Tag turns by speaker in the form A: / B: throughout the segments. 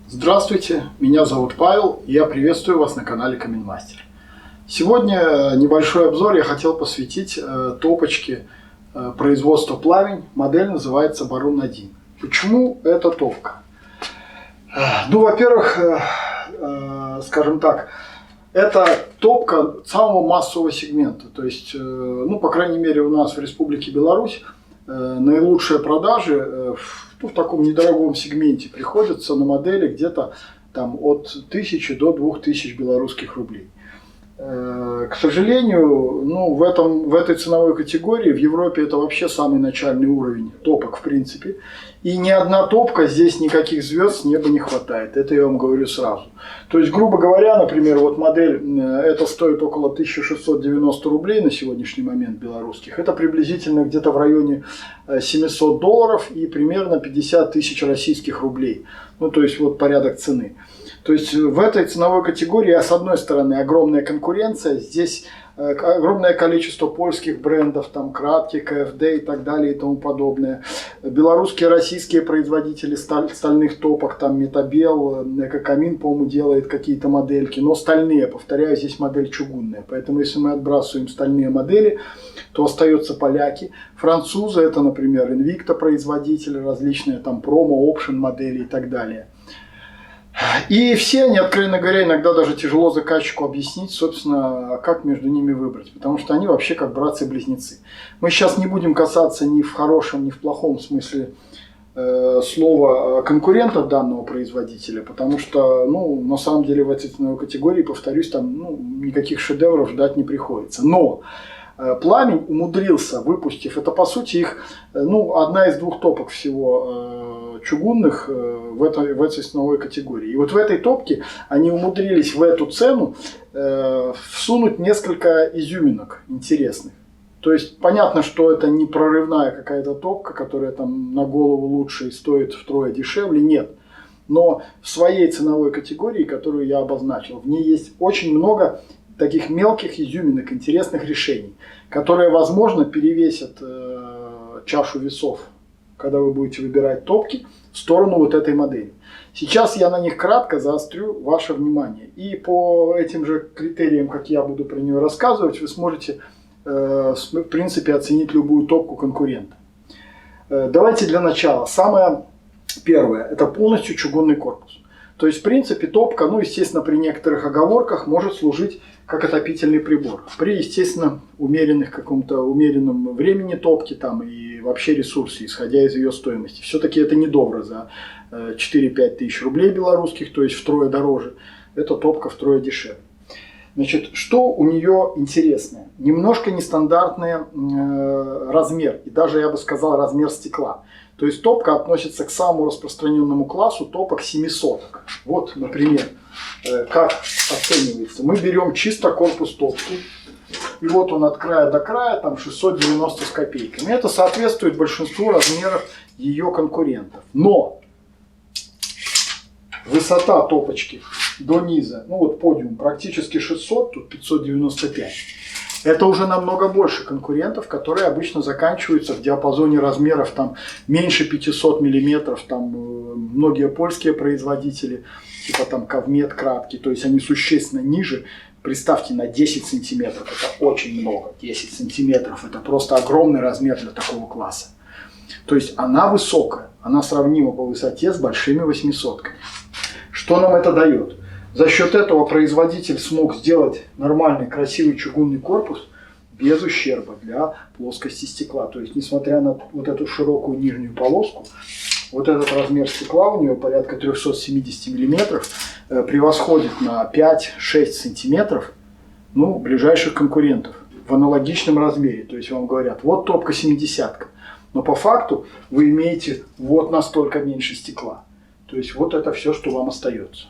A: Здравствуйте, меня зовут Павел, и я приветствую вас на канале Каменмастер. Сегодня небольшой обзор я хотел посвятить топочке производства Плавень. Модель называется Барун-1. Почему эта топка? Ну, во-первых, скажем так, это топка самого массового сегмента. То есть, ну, по крайней мере, у нас в Республике Беларусь наилучшие продажи в таком недорогом сегменте приходится на модели где-то там от 1000 до 2000 белорусских рублей. К сожалению, ну, в этой ценовой категории в Европе это вообще самый начальный уровень топок в принципе. И ни одна топка, здесь никаких звезд с неба не хватает. Это я вам говорю сразу. То есть, грубо говоря, например, вот модель, это стоит около 1690 рублей на сегодняшний момент белорусских. Это приблизительно где-то в районе $700 и примерно 50 тысяч российских рублей. Ну, то есть, вот порядок цены. То есть в этой ценовой категории, с одной стороны, огромная конкуренция, здесь огромное количество польских брендов, там Кратки, КФД и так далее и тому подобное. Белорусские, российские производители стальных топок, там Метабел, Экокамин, по-моему, делает какие-то модельки, но стальные, повторяю, здесь модель чугунная. Поэтому если мы отбрасываем стальные модели, то остаются поляки, французы, это, например, Invicta производители, различные там промо, опшн модели и так далее. И все они, откровенно говоря, иногда даже тяжело заказчику объяснить, собственно, как между ними выбрать. Потому что они вообще как братцы-близнецы. Мы сейчас не будем касаться ни в хорошем, ни в плохом смысле слова конкурентов данного производителя. Потому что, ну, на самом деле в этой ценовой категории, повторюсь, там никаких шедевров ждать не приходится. Но Пламень умудрился, выпустив, это по сути их, ну, одна из двух топок всего чугунных в этой ценовой категории. И вот в этой топке они умудрились в эту цену всунуть несколько изюминок интересных. То есть понятно, что это не прорывная какая-то топка, которая там на голову лучше и стоит втрое дешевле, нет. Но в своей ценовой категории, которую я обозначил, в ней есть очень много таких мелких изюминок, интересных решений, которые, возможно, перевесят чашу весов, когда вы будете выбирать топки, в сторону вот этой модели. Сейчас я на них кратко заострю ваше внимание. И по этим же критериям, как я буду про нее рассказывать, вы сможете, в принципе, оценить любую топку конкурента. Давайте для начала. Самое первое, это полностью чугунный корпус. То есть, в принципе, топка, ну, естественно, при некоторых оговорках может служить как отопительный прибор. При, естественно, каком-то умеренном времени топки там и вообще ресурсе, исходя из ее стоимости. Все-таки это недорого за 4-5 тысяч рублей белорусских, то есть втрое дороже. Эта топка втрое дешевле. Значит, что у нее интересное? Немножко нестандартный размер, и даже, я бы сказал, размер стекла. То есть топка относится к самому распространенному классу топок 700. Вот, например, как оценивается. Мы берем чисто корпус топки, и вот он от края до края, там 690 с копейками. Это соответствует большинству размеров ее конкурентов. Но высота топочки до низа, ну вот подиум, практически 600, тут 595. Это уже намного больше конкурентов, которые обычно заканчиваются в диапазоне размеров там меньше 500 миллиметров. Там многие польские производители, типа там Кавмет, Кратки, то есть они существенно ниже. Представьте, на 10 сантиметров, это очень много. 10 сантиметров, это просто огромный размер для такого класса. То есть она высокая, она сравнима по высоте с большими 800-ками. Что нам это дает? За счет этого производитель смог сделать нормальный, красивый чугунный корпус без ущерба для плоскости стекла. То есть, несмотря на вот эту широкую нижнюю полоску, вот этот размер стекла у нее порядка 370 миллиметров превосходит на 5-6 сантиметров, ну, ближайших конкурентов в аналогичном размере. То есть, вам говорят, вот топка 70-ка, но по факту вы имеете вот настолько меньше стекла. То есть, вот это все, что вам остается.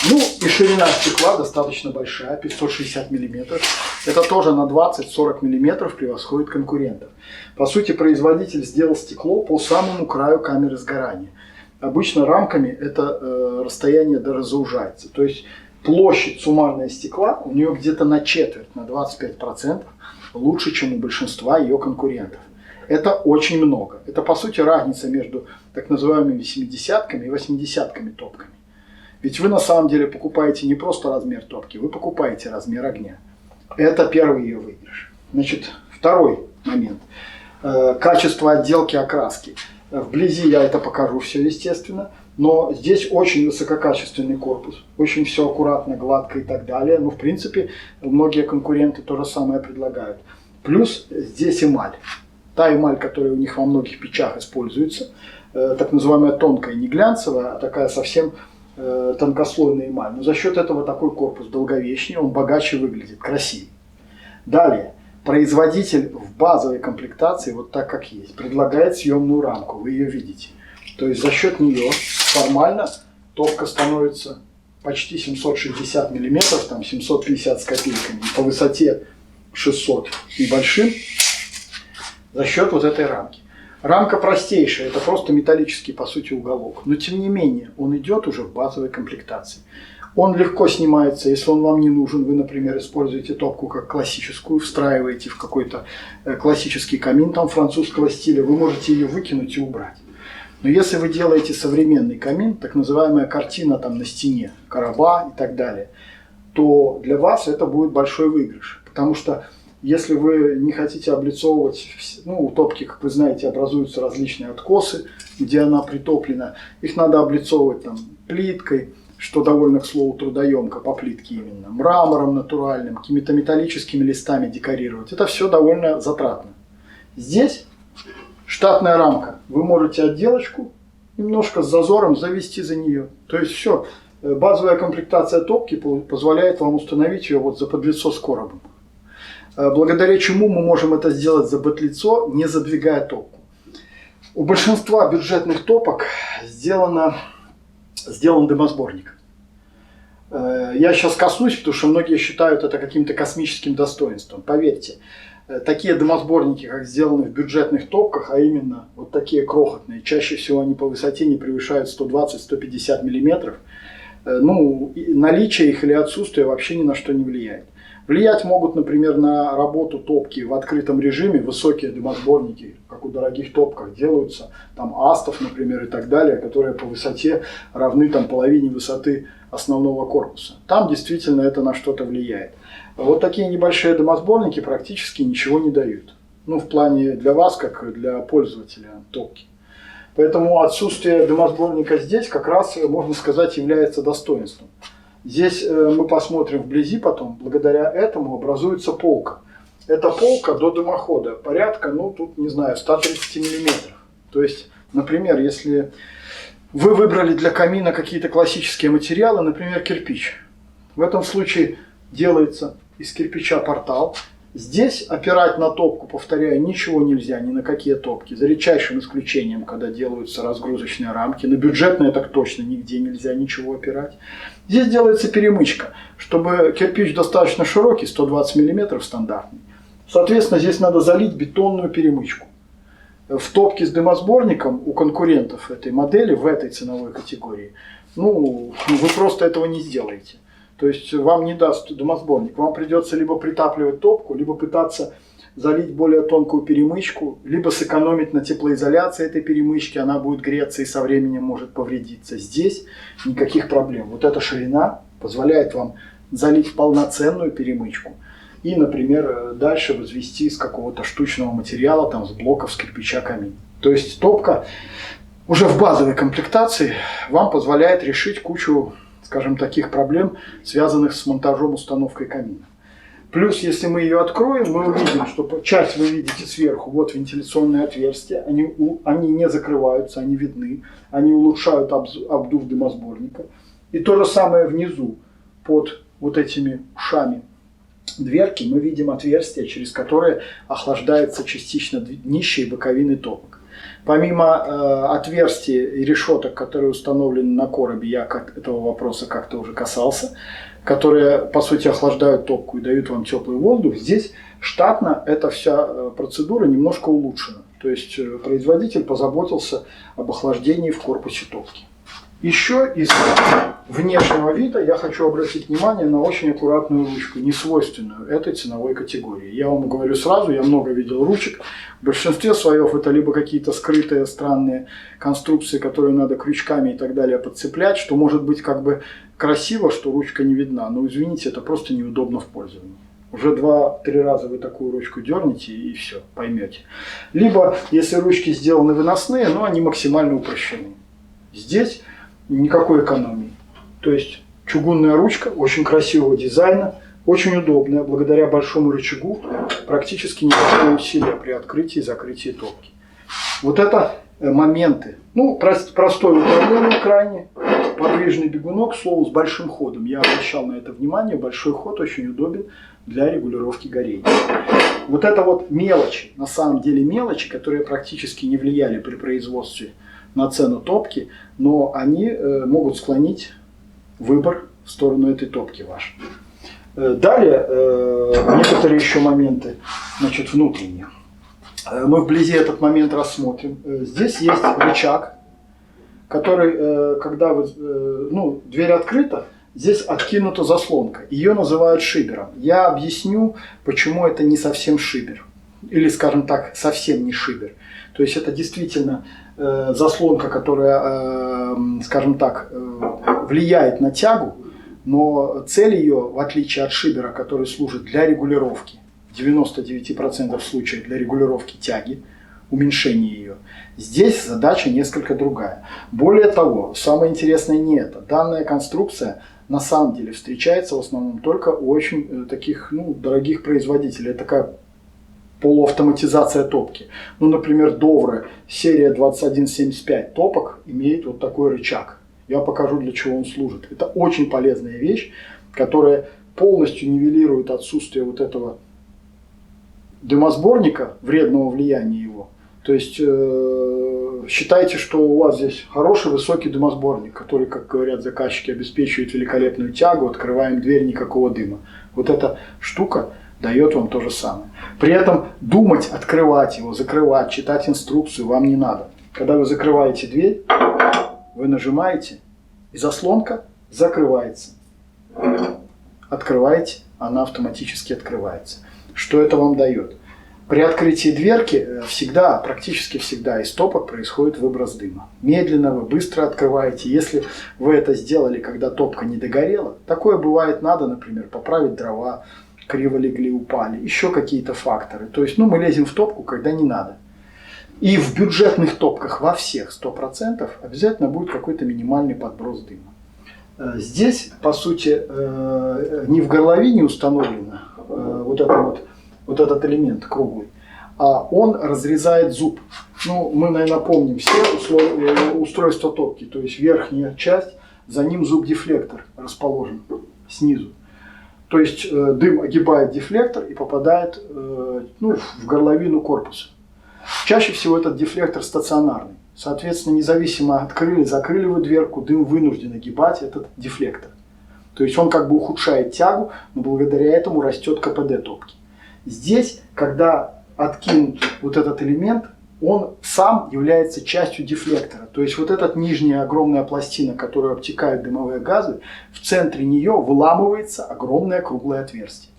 A: Ну и ширина стекла достаточно большая, 560 мм. Это тоже на 20-40 мм превосходит конкурентов. По сути, производитель сделал стекло по самому краю камеры сгорания. Обычно рамками это расстояние даже заужается. То есть площадь суммарная стекла у нее где-то на четверть, на 25% лучше, чем у большинства ее конкурентов. это очень много. Это по сути разница между так называемыми 70-ками и 80-ками топками. Ведь вы на самом деле покупаете не просто размер топки, вы покупаете размер огня. Это первый ее выигрыш. Значит, второй момент. Качество отделки окраски. Вблизи я это покажу все, естественно. Но здесь очень высококачественный корпус. Очень все аккуратно, гладко и так далее. Ну, в принципе, многие конкуренты то же самое предлагают. Плюс здесь эмаль. Та эмаль, которая у них во многих печах используется. Так называемая тонкая, не глянцевая, а такая совсем тонкослойная эмаль. Но за счет этого такой корпус долговечнее, он богаче выглядит, красивее. Далее. Производитель в базовой комплектации, вот так как есть, предлагает съемную рамку, вы ее видите. То есть за счет нее формально топка становится почти 760 мм, там 750 с копейками, по высоте 600 небольшим, за счет вот этой рамки. Рамка простейшая, это просто металлический, по сути, уголок. Но тем не менее, он идет уже в базовой комплектации. Он легко снимается, если он вам не нужен. Вы, например, используете топку как классическую, встраиваете в какой-то классический камин там, французского стиля, вы можете ее выкинуть и убрать. Но если вы делаете современный камин, так называемая картина там на стене, короба и так далее, то для вас это будет большой выигрыш. Потому что если вы не хотите облицовывать, ну, у топки, как вы знаете, образуются различные откосы, где она притоплена, их надо облицовывать там плиткой, что довольно, к слову, трудоемко, по плитке именно, мрамором натуральным, какими-то металлическими листами декорировать. Это все довольно затратно. Здесь штатная рамка. Вы можете отделочку немножко с зазором завести за нее. То есть все, базовая комплектация топки позволяет вам установить ее вот за подлицо с коробом. Благодаря чему мы можем это сделать за подлицо, не задвигая топку. У большинства бюджетных топок сделан дымосборник. Я сейчас коснусь, потому что многие считают это каким-то космическим достоинством. Поверьте, такие дымосборники, как сделаны в бюджетных топках, а именно вот такие крохотные, чаще всего они по высоте не превышают 120-150 мм, ну, наличие их или отсутствие вообще ни на что не влияет. Влиять могут, например, на работу топки в открытом режиме высокие дымосборники, как у дорогих топках делаются, там астов, например, и так далее, которые по высоте равны там половине высоты основного корпуса. Там действительно это на что-то влияет. Вот такие небольшие дымосборники практически ничего не дают. Ну, в плане для вас, как для пользователя топки. Поэтому отсутствие дымосборника здесь как раз, можно сказать, является достоинством. Здесь мы посмотрим вблизи потом, благодаря этому образуется полка. Эта полка до дымохода порядка, ну тут не знаю, 130 мм. То есть, например, если вы выбрали для камина какие-то классические материалы, например, кирпич. В этом случае делается из кирпича портал. Здесь опирать на топку, повторяю, ничего нельзя, ни на какие топки. За редчайшим исключением, когда делаются разгрузочные рамки. На бюджетные так точно нигде нельзя ничего опирать. Здесь делается перемычка, чтобы кирпич достаточно широкий, 120 мм стандартный. Соответственно, здесь надо залить бетонную перемычку. В топке с дымосборником у конкурентов этой модели, в этой ценовой категории, ну, вы просто этого не сделаете. То есть вам не даст дымосборник, вам придется либо притапливать топку, либо пытаться залить более тонкую перемычку, либо сэкономить на теплоизоляции этой перемычки, она будет греться и со временем может повредиться. Здесь никаких проблем. Вот эта ширина позволяет вам залить полноценную перемычку и, например, дальше возвести из какого-то штучного материала, там, с блоков, с кирпича камин. То есть топка уже в базовой комплектации вам позволяет решить кучу, скажем, таких проблем, связанных с монтажом, установкой камина. Плюс, если мы ее откроем, мы увидим, что часть вы видите сверху, вот вентиляционные отверстия, они не закрываются, они видны, они улучшают обдув дымосборника. И то же самое внизу, под вот этими ушами дверки, мы видим отверстия, через которые охлаждается частично днище и боковины топок. Помимо отверстий и решеток, которые установлены на коробе, я этого вопроса как-то уже касался, которые, по сути, охлаждают топку и дают вам теплый воздух, здесь штатно эта вся процедура немножко улучшена. То есть производитель позаботился об охлаждении в корпусе топки. Еще из внешнего вида я хочу обратить внимание на очень аккуратную ручку, не свойственную этой ценовой категории. Я вам говорю сразу, я много видел ручек. В большинстве слоев это либо какие-то скрытые странные конструкции, которые надо крючками и так далее подцеплять, что может быть как бы красиво, что ручка не видна. Но извините, это просто неудобно в пользовании. Уже 2-3 раза вы такую ручку дернете и все, поймете. Либо, если ручки сделаны выносные, но они максимально упрощены. Здесь никакой экономии. То есть чугунная ручка очень красивого дизайна, очень удобная, благодаря большому рычагу, практически никакого усилия при открытии и закрытии топки. Вот это моменты. Ну, простое управление крайне, подвижный бегунок, к слову, с большим ходом. Я обращал на это внимание, большой ход очень удобен для регулировки горения. Вот это вот мелочи, на самом деле мелочи, которые практически не влияли при производстве на цену топки, но они могут склонить выбор в сторону этой топки вашей. Далее, некоторые еще моменты, значит, внутренние. Мы вблизи этот момент рассмотрим. Здесь есть рычаг, который, когда дверь открыта, здесь откинута заслонка. Ее называют шибером. Я объясню, почему это не совсем шибер. Или, скажем так, совсем не шибер. То есть это действительно заслонка, которая, скажем так, влияет на тягу, но цель ее, в отличие от шибера, который служит для регулировки, 99% случаев для регулировки тяги, уменьшения ее, здесь задача несколько другая. Более того, самое интересное не это. Данная конструкция на самом деле встречается в основном только у очень таких дорогих производителей. Это такая полуавтоматизация топки. Ну, например, Довре серия 2175 топок имеет вот такой рычаг. Я покажу, для чего он служит. Это очень полезная вещь, которая полностью нивелирует отсутствие вот этого дымосборника, вредного влияния его. То есть считайте, что у вас здесь хороший высокий дымосборник, который, как говорят заказчики, обеспечивает великолепную тягу, открываем дверь, никакого дыма. Вот эта штука дает вам то же самое. При этом думать, открывать его, закрывать, читать инструкцию вам не надо. Когда вы закрываете дверь, вы нажимаете, и заслонка закрывается. Открываете, она автоматически открывается. Что это вам дает? При открытии дверки всегда, практически всегда из топок происходит выброс дыма. Медленно вы быстро открываете. Если вы это сделали, когда топка не догорела, такое бывает, надо, например, поправить дрова, криво легли, упали, еще какие-то факторы. То есть мы лезем в топку, когда не надо. И в бюджетных топках во всех 100% обязательно будет какой-то минимальный подброс дыма. Здесь, по сути, не в горловине установлено вот этот элемент круглый, а он разрезает зуб. Ну, мы, наверное, помним все устройства топки, то есть верхняя часть, за ним зуб-дефлектор расположен снизу. То есть дым огибает дефлектор и попадает в горловину корпуса. Чаще всего этот дефлектор стационарный. Соответственно, независимо открыли, закрыли вы дверку, дым вынужден огибать этот дефлектор. То есть он как бы ухудшает тягу, но благодаря этому растет КПД топки. Здесь, когда откинут вот этот элемент, он сам является частью дефлектора. То есть вот эта нижняя огромная пластина, которая обтекает дымовые газы, в центре нее выламывается огромное круглое отверстие.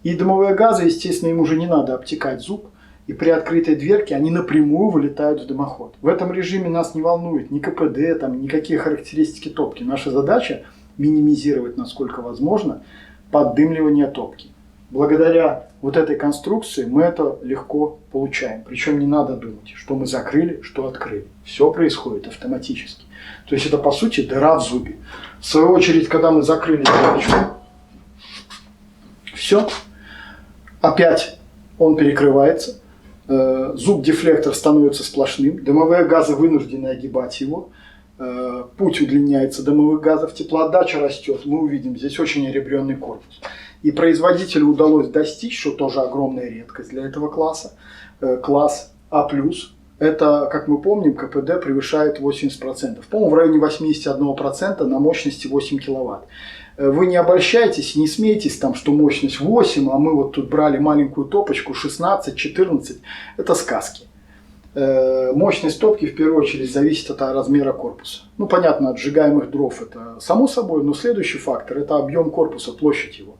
A: И дымовые газы, естественно, им уже не надо обтекать зуб, и при открытой дверке они напрямую вылетают в дымоход. В этом режиме нас не волнует ни КПД, никакие характеристики топки. Наша задача минимизировать, насколько возможно, поддымливание топки. Благодаря вот этой конструкции мы это легко получаем. Причем не надо думать, что мы закрыли, что открыли. Все происходит автоматически. То есть это, по сути, дыра в зубе. В свою очередь, когда мы закрыли дырочку, все, опять он перекрывается, зуб-дефлектор становится сплошным, дымовые газы вынуждены огибать его, путь удлиняется дымовых газов, теплоотдача растет, мы увидим здесь очень оребренный корпус. И производителю удалось достичь, что тоже огромная редкость для этого класса, класс А+. Это, как мы помним, КПД превышает 80%. По-моему, в районе 81% на мощности 8 киловатт. Вы не обольщайтесь, не смейтесь, что мощность 8, а мы вот тут брали маленькую топочку 16, 14. Это сказки. Мощность топки в первую очередь зависит от размера корпуса. Ну, понятно, от сжигаемых дров это само собой, но следующий фактор – это объем корпуса, площадь его.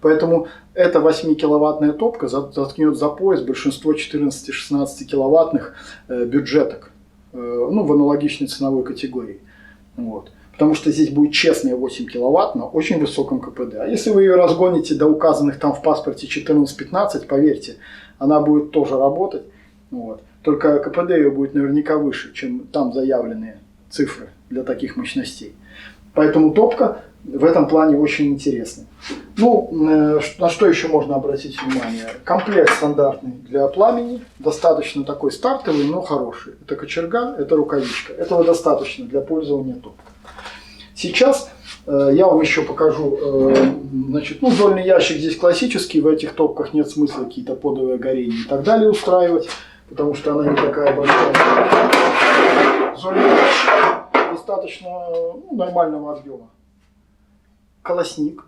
A: Поэтому эта 8-киловаттная топка заткнет за пояс большинство 14-16 киловаттных бюджеток, ну, в аналогичной ценовой категории. Вот. Потому что здесь будет честная 8 киловатт на очень высоком КПД. А если вы ее разгоните до указанных там в паспорте 14-15, поверьте, она будет тоже работать. Вот. Только КПД ее будет наверняка выше, чем там заявленные цифры для таких мощностей. Поэтому топка в этом плане очень интересная. Ну, на что еще можно обратить внимание? Комплект стандартный для пламени, достаточно такой стартовый, но хороший. Это кочерга, это рукавичка. Этого достаточно для пользования топкой. Сейчас я вам еще покажу, значит, ну, зольный ящик здесь классический, в этих топках нет смысла какие-то подовые горения и так далее устраивать, потому что она не такая большая. Зольный ящик достаточно нормального объема. Колосник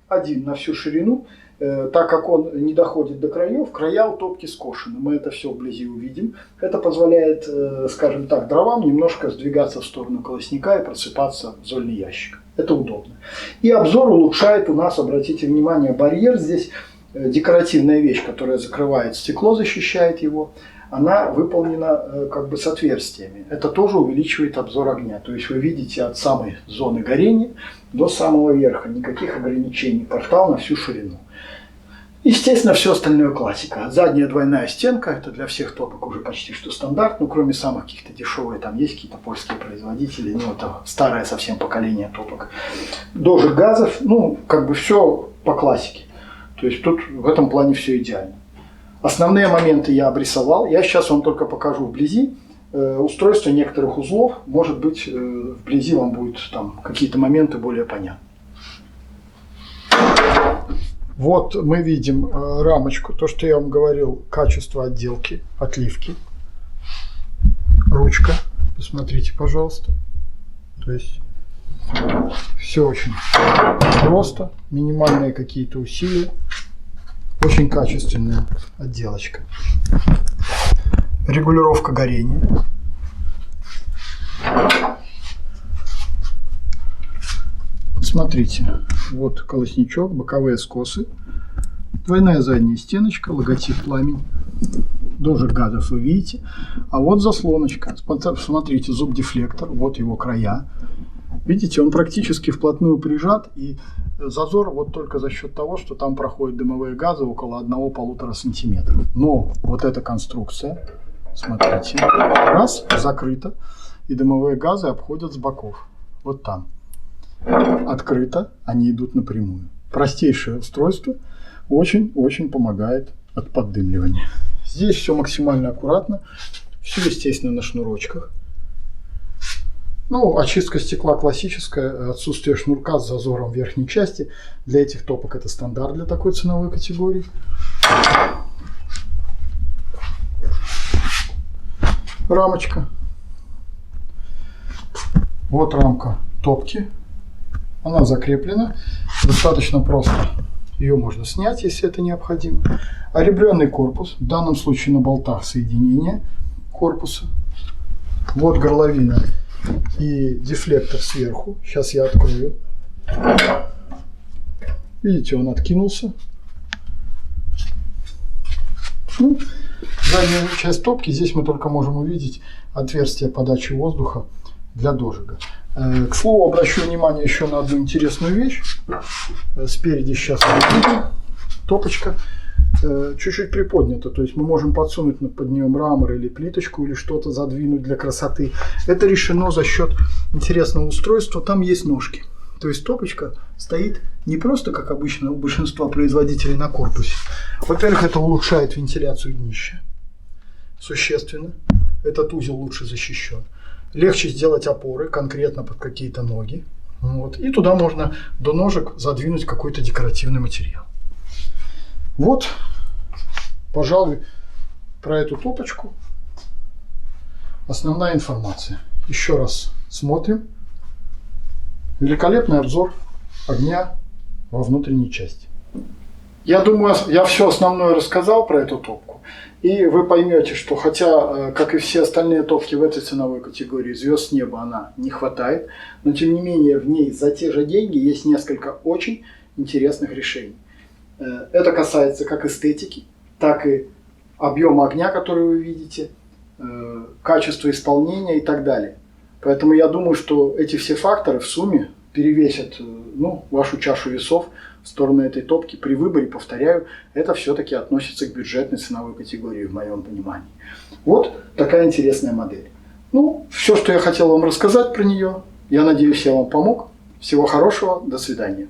A: один на всю ширину, так как он не доходит до краев, края у топки скошены. Мы это все вблизи увидим. Это позволяет, скажем так, дровам немножко сдвигаться в сторону колосника и просыпаться в зольный ящик. Это удобно. И обзор улучшает у нас, обратите внимание, барьер здесь, декоративная вещь, которая закрывает стекло, защищает его. Она выполнена как бы с отверстиями. Это тоже увеличивает обзор огня. То есть вы видите от самой зоны горения до самого верха. Никаких ограничений. Портал на всю ширину. Естественно, все остальное классика. Задняя двойная стенка. Это для всех топок уже почти что стандарт. Ну, кроме самых каких-то дешевых. Там есть какие-то польские производители. Ну, это старое совсем поколение топок. Дожиг газов. Ну, как бы все по классике. То есть тут в этом плане все идеально. Основные моменты я обрисовал. Я сейчас вам только покажу вблизи устройство некоторых узлов. Может быть, вблизи вам будут там какие-то моменты более понятны. Вот мы видим рамочку. То, что я вам говорил, качество отделки, отливки. Ручка. Посмотрите, пожалуйста. То есть все очень просто. Минимальные какие-то усилия. Очень качественная отделочка. Регулировка горения. Смотрите, вот колосничок, боковые скосы, двойная задняя стеночка, логотип пламень, дожиг газов вы видите, а вот заслоночка. Смотрите, зуб-дефлектор, вот его края. Видите, он практически вплотную прижат, и зазор вот только за счет того, что там проходят дымовые газы около 1–1,5 сантиметра. Но вот эта конструкция, смотрите, раз, закрыта, и дымовые газы обходят с боков. Вот там. Открыто, они идут напрямую. Простейшее устройство, очень-очень помогает от поддымливания. Здесь все максимально аккуратно, все, естественно, на шнурочках. Ну, очистка стекла классическая, отсутствие шнурка с зазором в верхней части. Для этих топок это стандарт для такой ценовой категории. Рамочка. Вот рамка топки. Она закреплена. Достаточно просто. Ее можно снять, если это необходимо. Оребренный корпус. В данном случае на болтах соединения корпуса. Вот горловина и дефлектор сверху. Сейчас я открою. Видите, он откинулся. Ну, заднюю часть топки здесь мы только можем увидеть отверстие подачи воздуха для дожига. К слову, обращу внимание еще на одну интересную вещь. Спереди сейчас топочка чуть-чуть приподнята, то есть мы можем подсунуть под нее мрамор или плиточку, или что-то задвинуть для красоты. Это решено за счет интересного устройства, там есть ножки. То есть топочка стоит не просто, как обычно у большинства производителей, на корпусе. Во-первых, это улучшает вентиляцию днища существенно. Этот узел лучше защищен. Легче сделать опоры конкретно под какие-то ноги. Вот. И туда можно до ножек задвинуть какой-то декоративный материал. Вот, пожалуй, про эту топочку основная информация. Еще раз смотрим. Великолепный обзор огня во внутренней части. Я думаю, я все основное рассказал про эту топку. И вы поймете, что хотя, как и все остальные топки в этой ценовой категории, звезд неба она не хватает, но тем не менее в ней за те же деньги есть несколько очень интересных решений. Это касается как эстетики, так и объема огня, который вы видите, качества исполнения и так далее. Поэтому я думаю, что эти все факторы в сумме перевесят вашу чашу весов в сторону этой топки. При выборе, повторяю, это все-таки относится к бюджетной ценовой категории в моем понимании. Вот такая интересная модель. Все, что я хотел вам рассказать про нее. Я надеюсь, я вам помог. Всего хорошего, до свидания.